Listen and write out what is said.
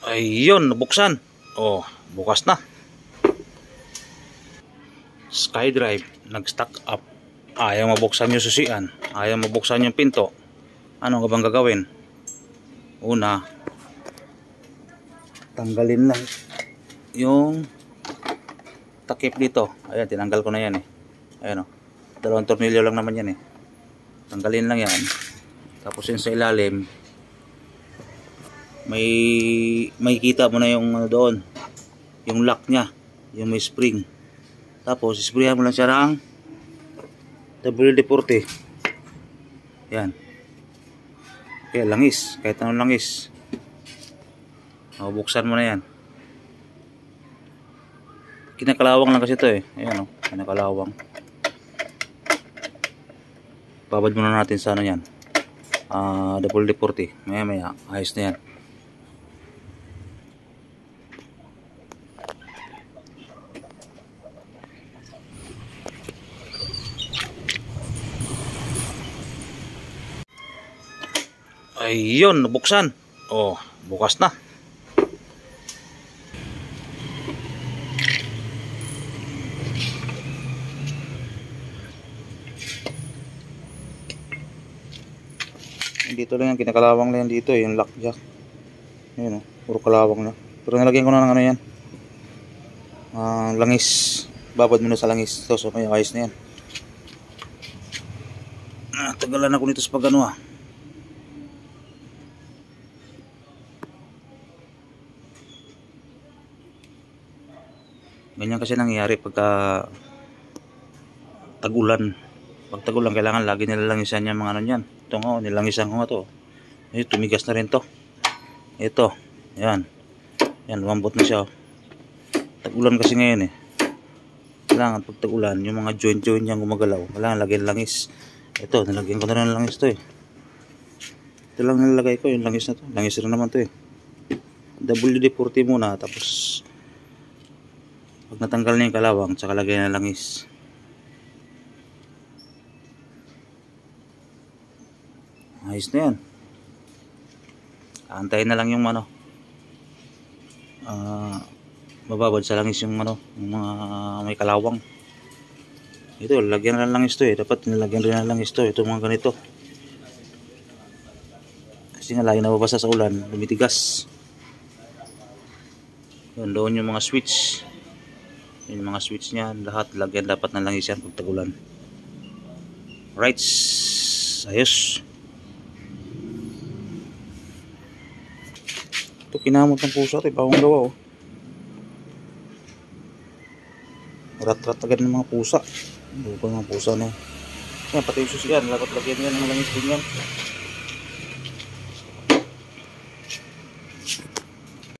Ayun, nabuksan. Oh, bukas na. SkyDrive nag-stack up. Ayaw mabuksan yung susian, ayaw mabuksan yung pinto. Ano nga bang gagawin? Una, tanggalin lang yung takip dito. Ayan, tinanggal ko na yan eh. Ayan o, 2 tornilyo lang naman yan eh. Tanggalin lang yan. Tapos yun sa ilalim, may kita mo na yung ano doon, yung lock nya, yung may spring. Tapos isprayan mo lang siya ng WD-40. Yan. Okay, langis, kahit anong langis. Buksan mo na yan. Kinakalawang lang kasi ito eh. Ayan o, kinakalawang. Babad muna natin sa ano yan, WD-40. Maya maya, ayos na yan. Ayun, nabuksan. Oh, bukas na. Dito lang yung kinakalawang lang dito eh, yung lock jack. Ayun oh, puro kalawang na. Pero nalagyan ko na ng ano yan, langis. Babad muna sa langis. So may ayos na yan. Tagalan ako nito sa pag ano Ganyan kasi nangyayari pagka tag-ulan. Pag tag-ulan, kailangan lagi nilalangisan yung mga ano yan. Ito nga, nilangisan ko nga to. Ay, tumigas na rin to. Ito, yan. Yan, lumambot na siya. Tag-ulan kasi ngayon eh. Kailangan pag tag-ulan, yung mga joint-joint niyang gumagalaw, kailangan lagyan langis. Ito, nilagyan ko na rin ng langis to eh. Ito lang nilalagay ko, yung langis na to. Langis rin naman to eh. WD-40 muna, tapos pag natanggal na yung kalawang, tsaka lagay na langis. Ayos na yan. Antayin na lang yung ano, mababad sa langis yung ano, yung mga may kalawang. Ito, lagyan na lang langis to eh. Dapat nilagyan rin na langis to. Ito mga ganito. Kasi nga lagi nababasa sa ulan, lumitigas. Yun, doon yung mga switch. Yung mga switch nya, lahat lagyan dapat ng langis yan pag tag-ulan. Right, ayos. Ito, kinamot ng pusa ito, bawang gawa oh. Rat-rat agad ng mga pusa. Bukal mga pusa na yan. Yan, pati yung susiyan, lagyan yan ng langis din yan.